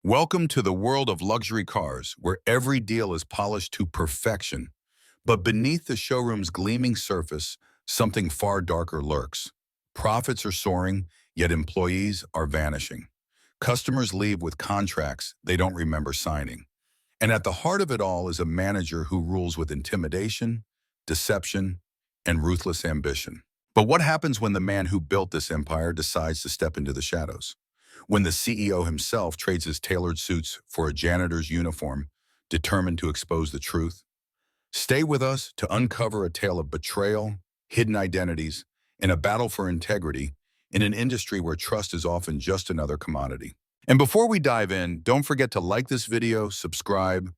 Welcome to the world of luxury cars, where every deal is polished to perfection. But beneath the showroom's gleaming surface, something far darker lurks. Profits are soaring, yet employees are vanishing. Customers leave with contracts they don't remember signing. And at the heart of it all is a manager who rules with intimidation, deception, and ruthless ambition. But what happens when the man who built this empire decides to step into the shadows? When the CEO himself trades his tailored suits for a janitor's uniform, determined to expose the truth? Stay with us to uncover a tale of betrayal, hidden identities, and a battle for integrity in an industry where trust is often just another commodity. And before we dive in, don't forget to like this video, subscribe,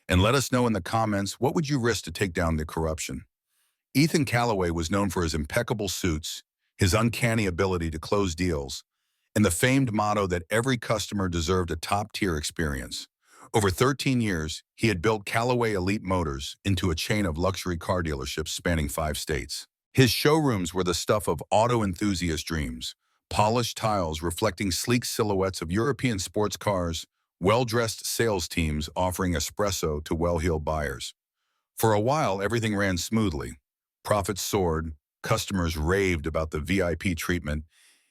and let us know in the comments what would you risk to take down the corruption. Ethan Callaway was known for his impeccable suits, his uncanny ability to close deals, and the famed motto that every customer deserved a top-tier experience. Over 13 years, he had built Callaway Elite Motors into a chain of luxury car dealerships spanning 5 states. His showrooms were the stuff of auto enthusiast dreams, polished tiles reflecting sleek silhouettes of European sports cars, well-dressed sales teams offering espresso to well-heeled buyers. For a while, everything ran smoothly. Profits soared, customers raved about the VIP treatment,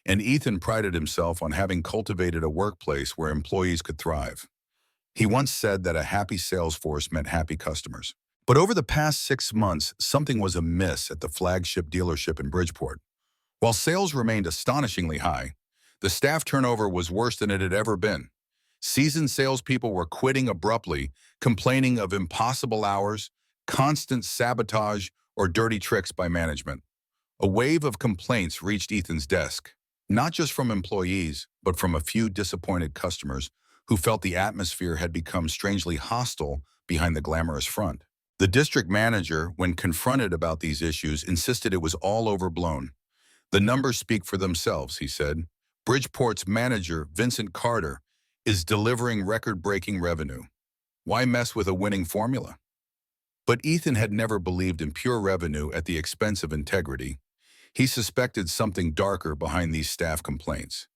and Ethan prided himself on having cultivated a workplace where employees could thrive. He once said that a happy sales force meant happy customers. But over the past 6 months, something was amiss at the flagship dealership in Bridgeport. While sales remained astonishingly high, the staff turnover was worse than it had ever been. Seasoned salespeople were quitting abruptly, complaining of impossible hours, constant sabotage, or dirty tricks by management. A wave of complaints reached Ethan's desk, not just from employees, but from a few disappointed customers who felt the atmosphere had become strangely hostile behind the glamorous front. The district manager, when confronted about these issues, insisted it was all overblown. "The numbers speak for themselves," he said. "Bridgeport's manager, Vincent Carter, is delivering record-breaking revenue. Why mess with a winning formula?" But Ethan had never believed in pure revenue at the expense of integrity. He suspected something darker behind these staff complaints.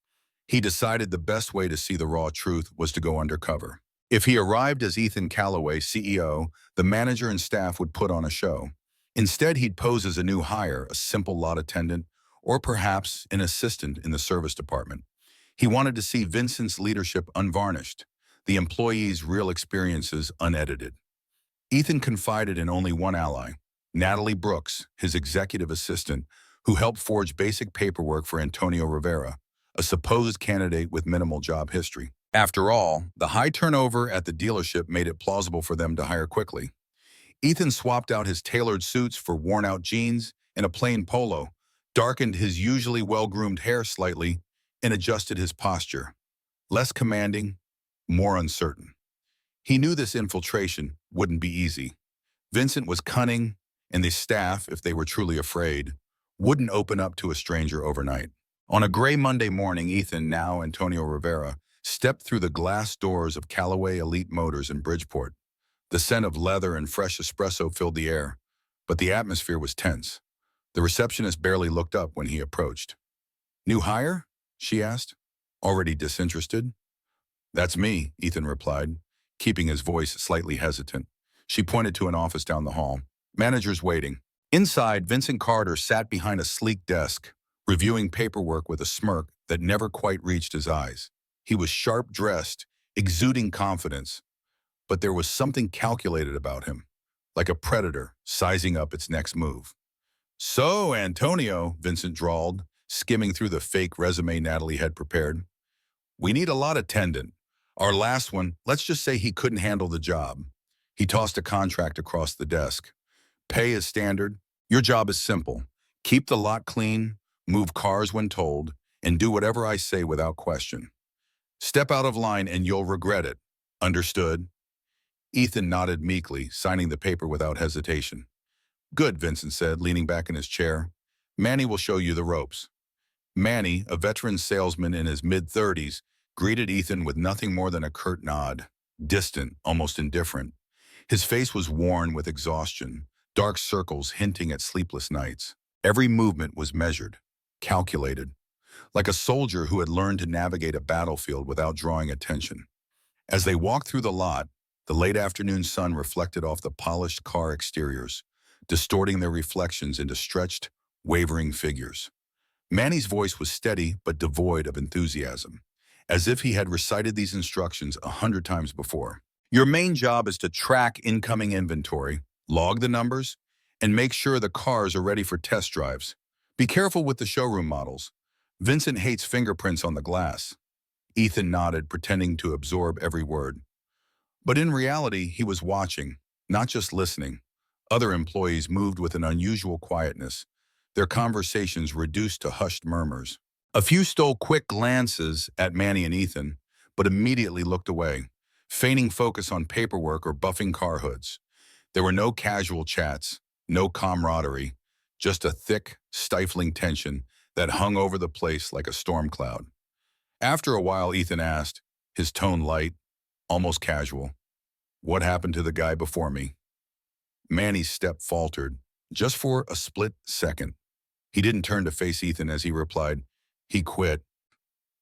He decided the best way to see the raw truth was to go undercover. If he arrived as Ethan Callaway, CEO, the manager and staff would put on a show. Instead, he'd pose as a new hire, a simple lot attendant, or perhaps an assistant in the service department. He wanted to see Vincent's leadership unvarnished, the employees' real experiences unedited. Ethan confided in only one ally, Natalie Brooks, his executive assistant, who helped forge basic paperwork for Antonio Rivera, a supposed candidate with minimal job history. After all, the high turnover at the dealership made it plausible for them to hire quickly. Ethan swapped out his tailored suits for worn-out jeans and a plain polo, darkened his usually well-groomed hair slightly, and adjusted his posture. Less commanding, more uncertain. He knew this infiltration wouldn't be easy. Vincent was cunning, and the staff, if they were truly afraid, wouldn't open up to a stranger overnight. On a gray Monday morning, Ethan, now Antonio Rivera, stepped through the glass doors of Callaway Elite Motors in Bridgeport. The scent of leather and fresh espresso filled the air, but the atmosphere was tense. The receptionist barely looked up when he approached. "New hire?" she asked, already disinterested. "That's me," Ethan replied, keeping his voice slightly hesitant. She pointed to an office down the hall. "Manager's waiting." Inside, Vincent Carter sat behind a sleek desk, reviewing paperwork with a smirk that never quite reached his eyes. He was sharp-dressed, exuding confidence, but there was something calculated about him, like a predator sizing up its next move. "So, Antonio," Vincent drawled, skimming through the fake resume Natalie had prepared. "We need a lot attendant. Our last one, let's just say he couldn't handle the job." He tossed a contract across the desk. "Pay is standard. Your job is simple. Keep the lot clean, move cars when told, and do whatever I say without question. Step out of line and you'll regret it. Understood?" Ethan nodded meekly, signing the paper without hesitation. "Good," Vincent said, leaning back in his chair. "Manny will show you the ropes." Manny, a veteran salesman in his mid-30s, greeted Ethan with nothing more than a curt nod, distant, almost indifferent. His face was worn with exhaustion, dark circles hinting at sleepless nights. Every movement was measured, calculated, like a soldier who had learned to navigate a battlefield without drawing attention. As they walked through the lot, the late afternoon sun reflected off the polished car exteriors, distorting their reflections into stretched, wavering figures. Manny's voice was steady but devoid of enthusiasm, as if he had recited these instructions 100 times before. Your main job is to track incoming inventory, log the numbers, and make sure the cars are ready for test drives. Be careful with the showroom models. Vincent hates fingerprints on the glass. Ethan nodded, pretending to absorb every word. But in reality, he was watching, not just listening. Other employees moved with an unusual quietness, their conversations reduced to hushed murmurs. A few stole quick glances at Manny and Ethan, but immediately looked away, feigning focus on paperwork or buffing car hoods. There were no casual chats, no camaraderie, just a thick, stifling tension that hung over the place like a storm cloud. After a while, Ethan asked, his tone light, almost casual, "What happened to the guy before me?" Manny's step faltered, just for a split second. He didn't turn to face Ethan as he replied, "He quit."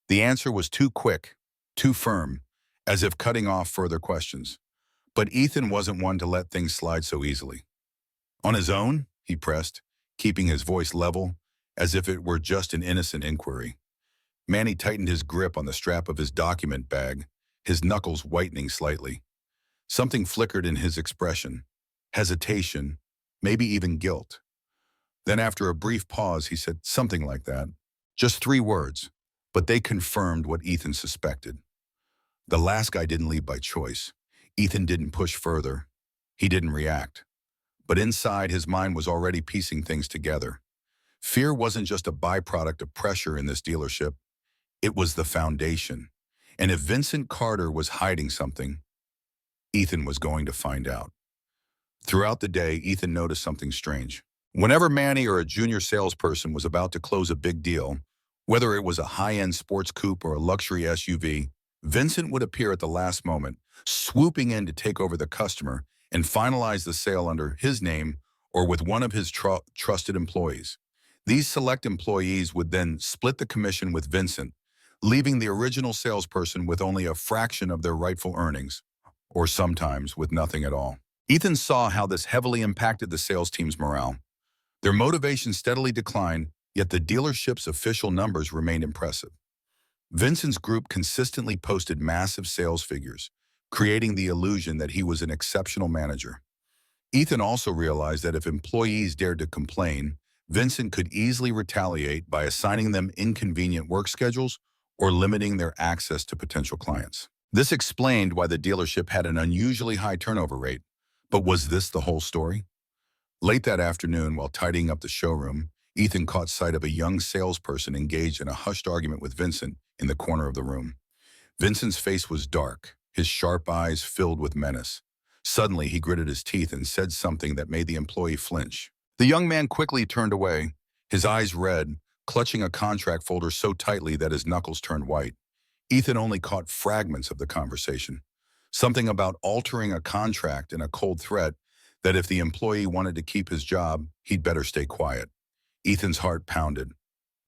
The answer was too quick, too firm, as if cutting off further questions. But Ethan wasn't one to let things slide so easily. "On his own?" he pressed, keeping his voice level, as if it were just an innocent inquiry. Manny tightened his grip on the strap of his document bag, his knuckles whitening slightly. Something flickered in his expression, hesitation, maybe even guilt. Then after a brief pause, he said something like that. Just 3 words, but they confirmed what Ethan suspected. The last guy didn't leave by choice. Ethan didn't push further. He didn't react. But inside, his mind was already piecing things together. Fear wasn't just a byproduct of pressure in this dealership. It was the foundation. And if Vincent Carter was hiding something, Ethan was going to find out. Throughout the day, Ethan noticed something strange. Whenever Manny or a junior salesperson was about to close a big deal, whether it was a high-end sports coupe or a luxury SUV, Vincent would appear at the last moment, swooping in to take over the customer and finalize the sale under his name or with one of his trusted employees. These select employees would then split the commission with Vincent, leaving the original salesperson with only a fraction of their rightful earnings, or sometimes with nothing at all. Ethan saw how this heavily impacted the sales team's morale. Their motivation steadily declined, yet the dealership's official numbers remained impressive. Vincent's group consistently posted massive sales figures, creating the illusion that he was an exceptional manager. Ethan also realized that if employees dared to complain, Vincent could easily retaliate by assigning them inconvenient work schedules or limiting their access to potential clients. This explained why the dealership had an unusually high turnover rate. But was this the whole story? Late that afternoon, while tidying up the showroom, Ethan caught sight of a young salesperson engaged in a hushed argument with Vincent in the corner of the room. Vincent's face was dark, his sharp eyes filled with menace. Suddenly, he gritted his teeth and said something that made the employee flinch. The young man quickly turned away, his eyes red, clutching a contract folder so tightly that his knuckles turned white. Ethan only caught fragments of the conversation. Something about altering a contract and a cold threat that if the employee wanted to keep his job, he'd better stay quiet. Ethan's heart pounded.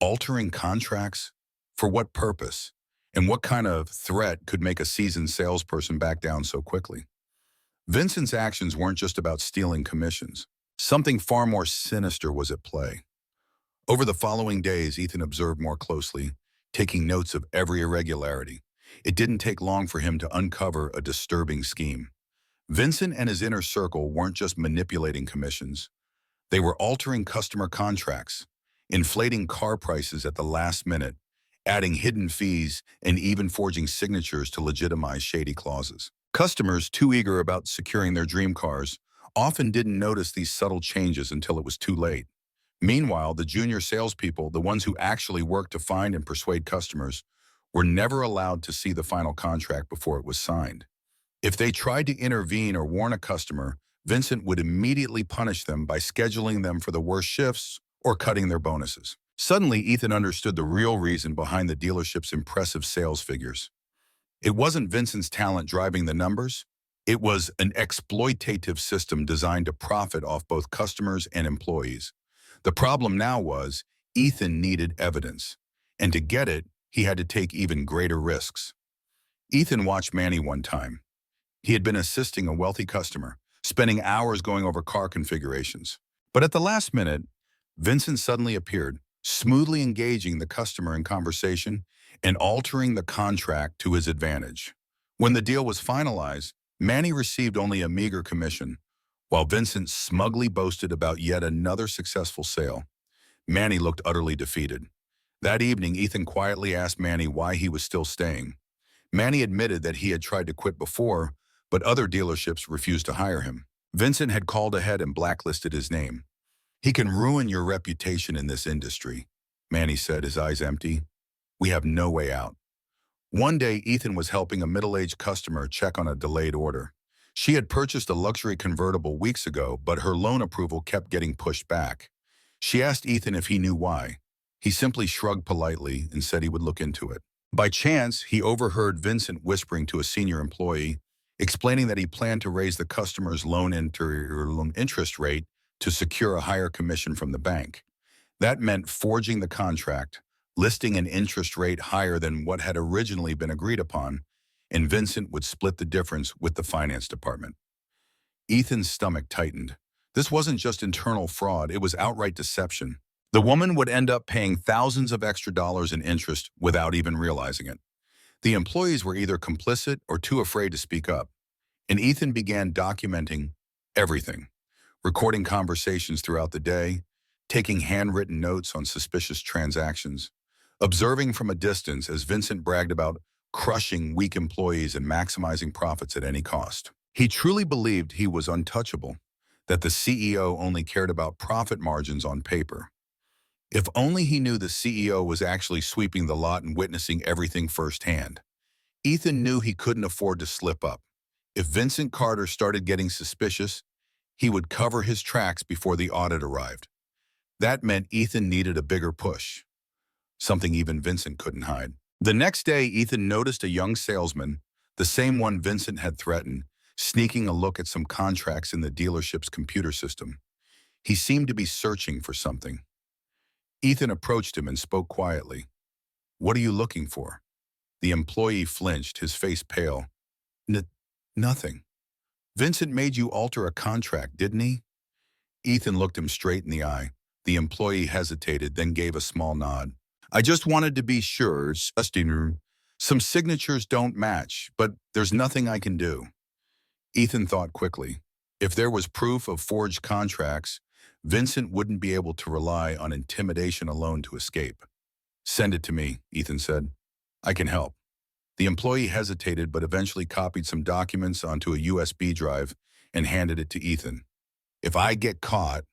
Altering contracts? For what purpose? And what kind of threat could make a seasoned salesperson back down so quickly? Vincent's actions weren't just about stealing commissions. Something far more sinister was at play. Over the following days, Ethan observed more closely, taking notes of every irregularity. It didn't take long for him to uncover a disturbing scheme. Vincent and his inner circle weren't just manipulating commissions. They were altering customer contracts, inflating car prices at the last minute, adding hidden fees, and even forging signatures to legitimize shady clauses. Customers, too eager about securing their dream cars, often didn't notice these subtle changes until it was too late. Meanwhile, the junior salespeople, the ones who actually worked to find and persuade customers, were never allowed to see the final contract before it was signed. If they tried to intervene or warn a customer, Vincent would immediately punish them by scheduling them for the worst shifts or cutting their bonuses. Suddenly, Ethan understood the real reason behind the dealership's impressive sales figures. It wasn't Vincent's talent driving the numbers. It was an exploitative system designed to profit off both customers and employees. The problem now was Ethan needed evidence, and to get it, he had to take even greater risks. Ethan watched Manny one time. He had been assisting a wealthy customer, spending hours going over car configurations. But at the last minute, Vincent suddenly appeared, smoothly engaging the customer in conversation and altering the contract to his advantage. When the deal was finalized, Manny received only a meager commission, while Vincent smugly boasted about yet another successful sale. Manny looked utterly defeated. That evening, Ethan quietly asked Manny why he was still staying. Manny admitted that he had tried to quit before, but other dealerships refused to hire him. Vincent had called ahead and blacklisted his name. "He can ruin your reputation in this industry," Manny said, his eyes empty. "We have no way out." One day, Ethan was helping a middle-aged customer check on a delayed order. She had purchased a luxury convertible weeks ago, but her loan approval kept getting pushed back. She asked Ethan if he knew why. He simply shrugged politely and said he would look into it. By chance, he overheard Vincent whispering to a senior employee, explaining that he planned to raise the customer's loan interest rate to secure a higher commission from the bank. That meant forging the contract, listing an interest rate higher than what had originally been agreed upon, and Vincent would split the difference with the finance department. Ethan's stomach tightened. This wasn't just internal fraud, it was outright deception. The woman would end up paying thousands of extra dollars in interest without even realizing it. The employees were either complicit or too afraid to speak up, and Ethan began documenting everything, recording conversations throughout the day, taking handwritten notes on suspicious transactions, observing from a distance as Vincent bragged about crushing weak employees and maximizing profits at any cost. He truly believed he was untouchable, that the CEO only cared about profit margins on paper. If only he knew the CEO was actually sweeping the lot and witnessing everything firsthand. Ethan knew he couldn't afford to slip up. If Vincent Carter started getting suspicious, he would cover his tracks before the audit arrived. That meant Ethan needed a bigger push, something even Vincent couldn't hide. The next day, Ethan noticed a young salesman, the same one Vincent had threatened, sneaking a look at some contracts in the dealership's computer system. He seemed to be searching for something. Ethan approached him and spoke quietly. "What are you looking for?" The employee flinched, his face pale. Nothing. Vincent made you alter a contract, didn't he?" Ethan looked him straight in the eye. The employee hesitated, then gave a small nod. "I just wanted to be sure. Some signatures don't match, but there's nothing I can do." Ethan thought quickly. If there was proof of forged contracts, Vincent wouldn't be able to rely on intimidation alone to escape. "Send it to me," Ethan said. "I can help." The employee hesitated but eventually copied some documents onto a USB drive and handed it to Ethan. "If I get caught—"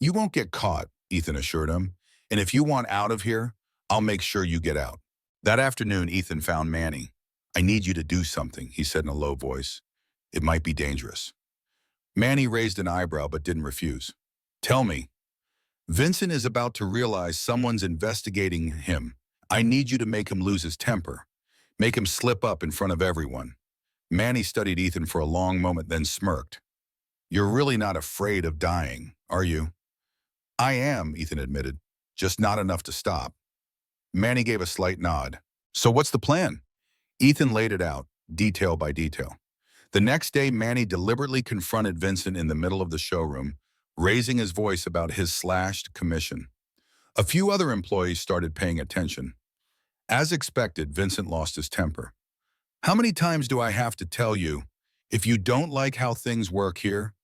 "You won't get caught," Ethan assured him. "And if you want out of here, I'll make sure you get out." That afternoon, Ethan found Manny. "I need you to do something," he said in a low voice. "It might be dangerous." Manny raised an eyebrow but didn't refuse. "Tell me." "Vincent is about to realize someone's investigating him. I need you to make him lose his temper. Make him slip up in front of everyone." Manny studied Ethan for a long moment, then smirked. "You're really not afraid of dying, are you?" "I am," Ethan admitted. "Just not enough to stop." Manny gave a slight nod. "So what's the plan?" Ethan laid it out, detail by detail. The next day, Manny deliberately confronted Vincent in the middle of the showroom, raising his voice about his slashed commission. A few other employees started paying attention. As expected, Vincent lost his temper. "How many times do I have to tell you, if you don't like how things work here,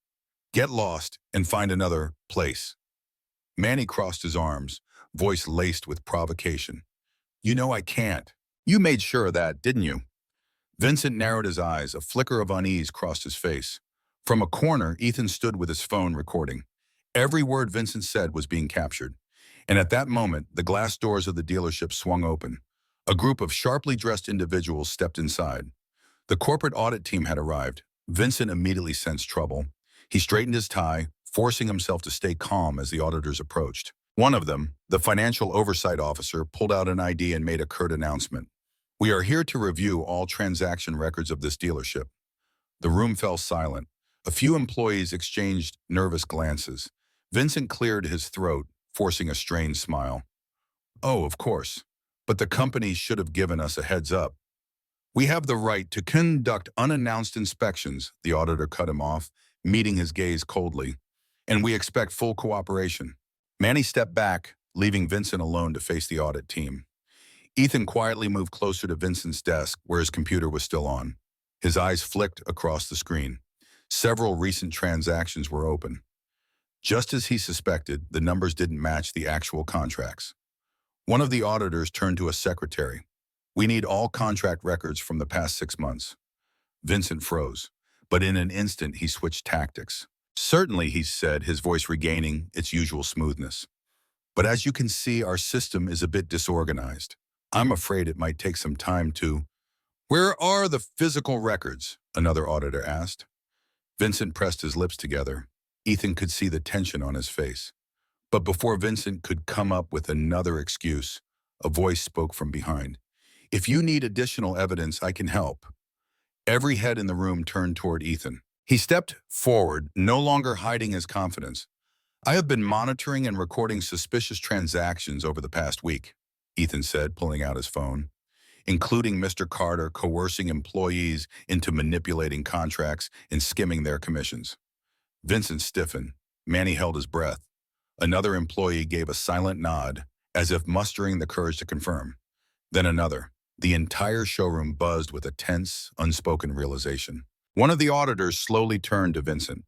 get lost and find another place?" Manny crossed his arms, voice laced with provocation. "You know I can't. You made sure of that, didn't you?" Vincent narrowed his eyes. A flicker of unease crossed his face. From a corner, Ethan stood with his phone recording. Every word Vincent said was being captured. And at that moment, the glass doors of the dealership swung open. A group of sharply dressed individuals stepped inside. The corporate audit team had arrived. Vincent immediately sensed trouble. He straightened his tie, forcing himself to stay calm as the auditors approached. One of them, the financial oversight officer, pulled out an ID and made a curt announcement. "We are here to review all transaction records of this dealership." The room fell silent. A few employees exchanged nervous glances. Vincent cleared his throat, forcing a strained smile. "Oh, of course. But the company should have given us a heads up." We have the right to conduct unannounced inspections, the auditor cut him off, meeting his gaze coldly, and we expect full cooperation. Manny stepped back, leaving Vincent alone to face the audit team. Ethan quietly moved closer to Vincent's desk, where his computer was still on. His eyes flicked across the screen. Several recent transactions were open. Just as he suspected, the numbers didn't match the actual contracts. One of the auditors turned to a secretary. "We need all contract records from the past 6 months." Vincent froze, but in an instant he switched tactics. "Certainly," he said, his voice regaining its usual smoothness. "But as you can see, our system is a bit disorganized. I'm afraid it might take some time to—" "Where are the physical records?" another auditor asked. Vincent pressed his lips together. Ethan could see the tension on his face. But before Vincent could come up with another excuse, a voice spoke from behind. "If you need additional evidence, I can help." Every head in the room turned toward Ethan. He stepped forward, no longer hiding his confidence. "I have been monitoring and recording suspicious transactions over the past week," Ethan said, pulling out his phone, "including Mr. Carter coercing employees into manipulating contracts and skimming their commissions." Vincent stiffened. Manny held his breath. Another employee gave a silent nod, as if mustering the courage to confirm. Then another. The entire showroom buzzed with a tense, unspoken realization. One of the auditors slowly turned to Vincent.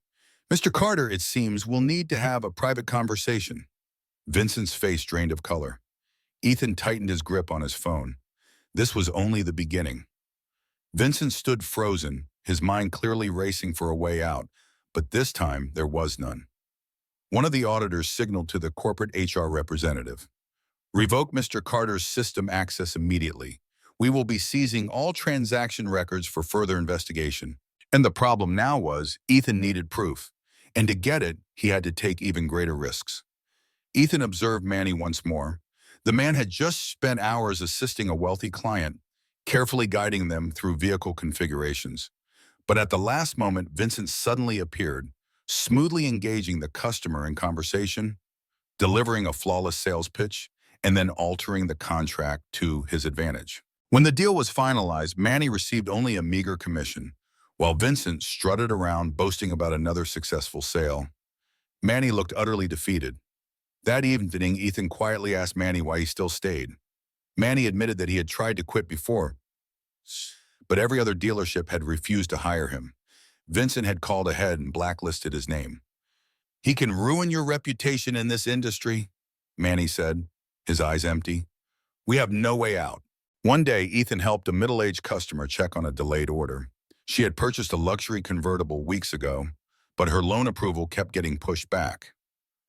"Mr. Carter, it seems, will need to have a private conversation." Vincent's face drained of color. Ethan tightened his grip on his phone. This was only the beginning. Vincent stood frozen, his mind clearly racing for a way out, but this time there was none. One of the auditors signaled to the corporate HR representative. "Revoke Mr. Carter's system access immediately. We will be seizing all transaction records for further investigation." And the problem now was, Ethan needed proof. And to get it, he had to take even greater risks. Ethan observed Manny once more. The man had just spent hours assisting a wealthy client, carefully guiding them through vehicle configurations. But at the last moment, Vincent suddenly appeared, smoothly engaging the customer in conversation, delivering a flawless sales pitch, and then altering the contract to his advantage. When the deal was finalized, Manny received only a meager commission, while Vincent strutted around boasting about another successful sale. Manny looked utterly defeated. That evening, Ethan quietly asked Manny why he still stayed. Manny admitted that he had tried to quit before, but every other dealership had refused to hire him. Vincent had called ahead and blacklisted his name. "He can ruin your reputation in this industry," Manny said, his eyes empty. "We have no way out." One day, Ethan helped a middle-aged customer check on a delayed order. She had purchased a luxury convertible weeks ago, but her loan approval kept getting pushed back.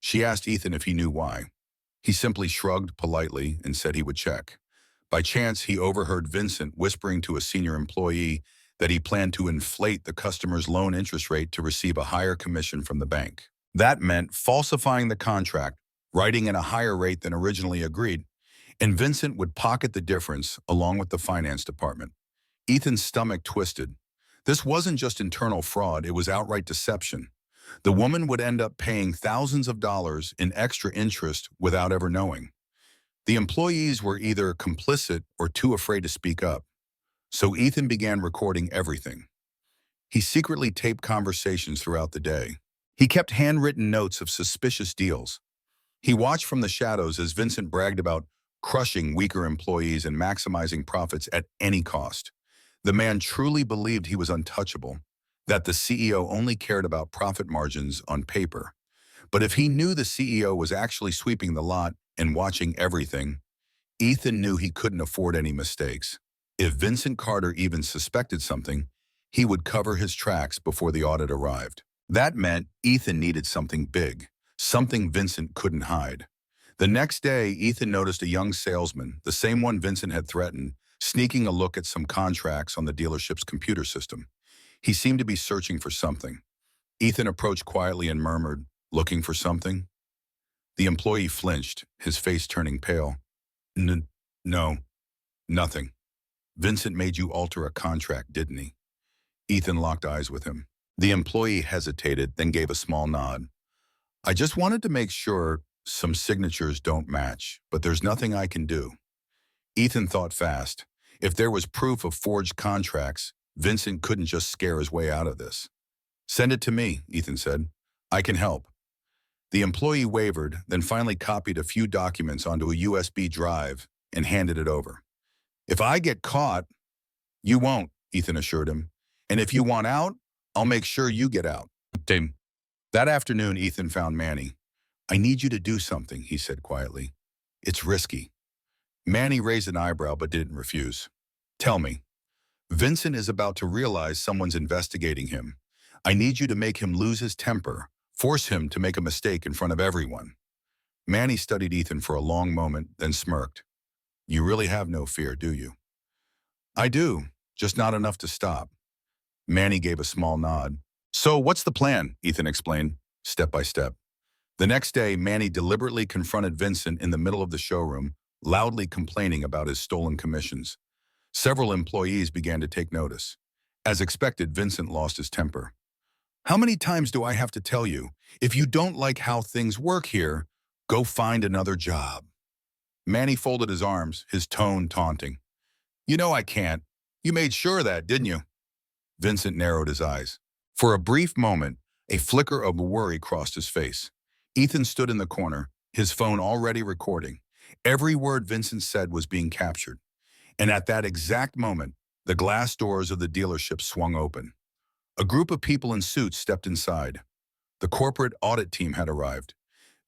She asked Ethan if he knew why. He simply shrugged politely and said he would check. By chance, he overheard Vincent whispering to a senior employee that he planned to inflate the customer's loan interest rate to receive a higher commission from the bank. That meant falsifying the contract, writing in a higher rate than originally agreed, and Vincent would pocket the difference along with the finance department. Ethan's stomach twisted. This wasn't just internal fraud, it was outright deception. The woman would end up paying thousands of dollars in extra interest without ever knowing. The employees were either complicit or too afraid to speak up. So Ethan began recording everything. He secretly taped conversations throughout the day. He kept handwritten notes of suspicious deals. He watched from the shadows as Vincent bragged about crushing weaker employees and maximizing profits at any cost. The man truly believed he was untouchable, that the CEO only cared about profit margins on paper. But if he knew the CEO was actually sweeping the lot and watching everything, Ethan knew he couldn't afford any mistakes. If Vincent Carter even suspected something, he would cover his tracks before the audit arrived. That meant Ethan needed something big, something Vincent couldn't hide. The next day, Ethan noticed a young salesman, the same one Vincent had threatened, sneaking a look at some contracts on the dealership's computer system. He seemed to be searching for something. Ethan approached quietly and murmured, "Looking for something?" The employee flinched, his face turning pale. No, nothing. Vincent made you alter a contract, didn't he?" Ethan locked eyes with him. The employee hesitated, then gave a small nod. "I just wanted to make sure some signatures don't match, but there's nothing I can do." Ethan thought fast. If there was proof of forged contracts, Vincent couldn't just scare his way out of this. Send it to me, Ethan said. I can help. The employee wavered, then finally copied a few documents onto a USB drive and handed it over. If I get caught, you won't, Ethan assured him. And if you want out, I'll make sure you get out. That afternoon, Ethan found Manny. I need you to do something, he said quietly. It's risky. Manny raised an eyebrow but didn't refuse. Tell me. Vincent is about to realize someone's investigating him. I need you to make him lose his temper, force him to make a mistake in front of everyone. Manny studied Ethan for a long moment, then smirked. You really have no fear, do you? I do, just not enough to stop. Manny gave a small nod. So what's the plan? Ethan explained, step by step. The next day, Manny deliberately confronted Vincent in the middle of the showroom, loudly complaining about his stolen commissions. Several employees began to take notice. As expected, Vincent lost his temper. How many times do I have to tell you, if you don't like how things work here, go find another job? Manny folded his arms, his tone taunting. You know I can't. You made sure of that, didn't you? Vincent narrowed his eyes. For a brief moment, a flicker of worry crossed his face. Ethan stood in the corner, his phone already recording. Every word Vincent said was being captured. And at that exact moment, the glass doors of the dealership swung open. A group of people in suits stepped inside. The corporate audit team had arrived.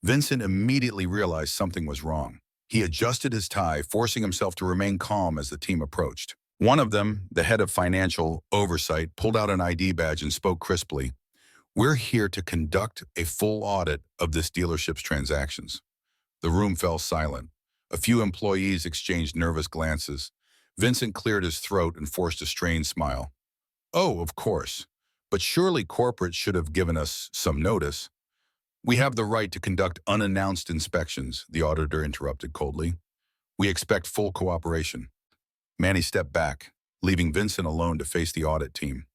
Vincent immediately realized something was wrong. He adjusted his tie, forcing himself to remain calm as the team approached. One of them, the head of financial oversight, pulled out an ID badge and spoke crisply. We're here to conduct a full audit of this dealership's transactions. The room fell silent. A few employees exchanged nervous glances. Vincent cleared his throat and forced a strained smile. Oh, of course. But surely corporate should have given us some notice. We have the right to conduct unannounced inspections, the auditor interrupted coldly. We expect full cooperation. Manny stepped back, leaving Vincent alone to face the audit team.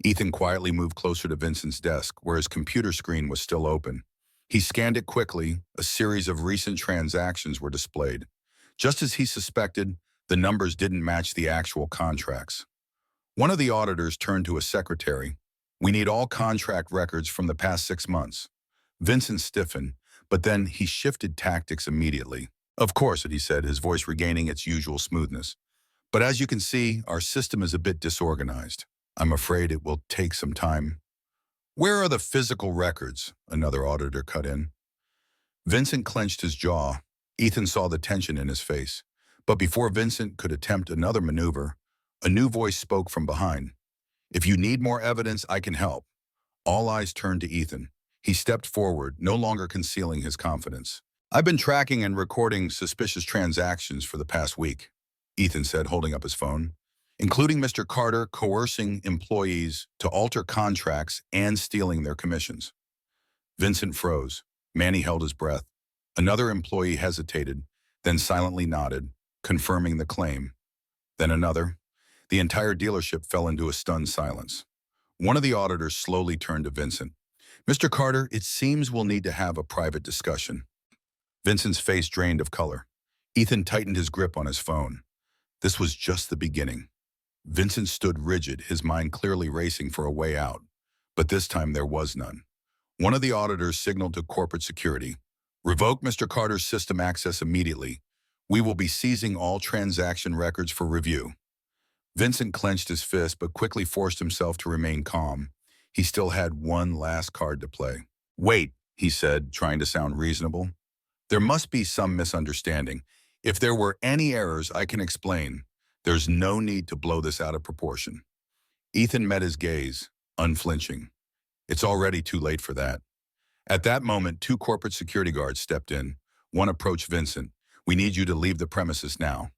Ethan quietly moved closer to Vincent's desk, where his computer screen was still open. He scanned it quickly. A series of recent transactions were displayed. Just as he suspected, the numbers didn't match the actual contracts. One of the auditors turned to a secretary. We need all contract records from the past 6 months. Vincent stiffened, but then he shifted tactics immediately. Of course, he said, his voice regaining its usual smoothness. But as you can see, our system is a bit disorganized. I'm afraid it will take some time. Where are the physical records? Another auditor cut in. Vincent clenched his jaw. Ethan saw the tension in his face. But before Vincent could attempt another maneuver, a new voice spoke from behind. If you need more evidence, I can help. All eyes turned to Ethan. He stepped forward, no longer concealing his confidence. I've been tracking and recording suspicious transactions for the past week, Ethan said, holding up his phone, including Mr. Carter coercing employees to alter contracts and stealing their commissions. Vincent froze. Manny held his breath. Another employee hesitated, then silently nodded, confirming the claim. Then another. The entire dealership fell into a stunned silence. One of the auditors slowly turned to Vincent. Mr. Carter, it seems we'll need to have a private discussion. Vincent's face drained of color. Ethan tightened his grip on his phone. This was just the beginning. Vincent stood rigid, his mind clearly racing for a way out. But this time there was none. One of the auditors signaled to corporate security. Revoke Mr. Carter's system access immediately. We will be seizing all transaction records for review. Vincent clenched his fist but quickly forced himself to remain calm. He still had one last card to play. Wait, he said, trying to sound reasonable. There must be some misunderstanding. If there were any errors, I can explain. There's no need to blow this out of proportion. Ethan met his gaze, unflinching. It's already too late for that. At that moment, 2 corporate security guards stepped in. One approached Vincent. We need you to leave the premises now.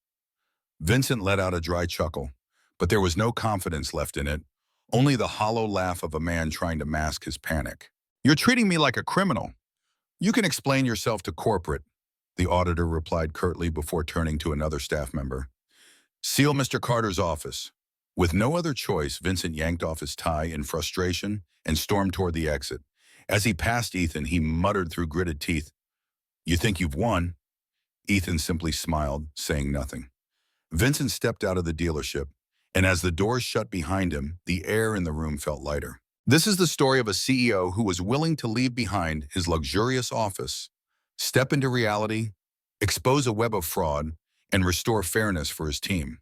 Vincent let out a dry chuckle, but there was no confidence left in it, only the hollow laugh of a man trying to mask his panic. You're treating me like a criminal. You can explain yourself to corporate, the auditor replied curtly before turning to another staff member. Seal Mr. Carter's office. With no other choice, Vincent yanked off his tie in frustration and stormed toward the exit. As he passed Ethan, he muttered through gritted teeth, You think you've won? Ethan simply smiled, saying nothing. Vincent stepped out of the dealership, and as the doors shut behind him, the air in the room felt lighter. This is the story of a CEO who was willing to leave behind his luxurious office, step into reality, expose a web of fraud, and restore fairness for his team.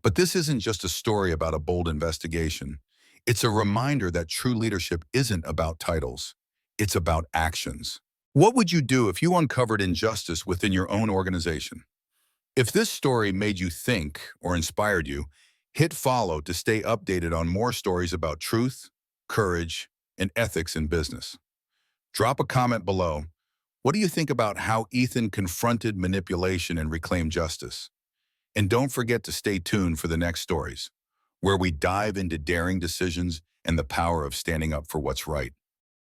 But this isn't just a story about a bold investigation. It's a reminder that true leadership isn't about titles. It's about actions. What would you do if you uncovered injustice within your own organization? If this story made you think or inspired you, hit follow to stay updated on more stories about truth, courage, and ethics in business. Drop a comment below. What do you think about how Ethan confronted manipulation and reclaimed justice? And don't forget to stay tuned for the next stories, where we dive into daring decisions and the power of standing up for what's right.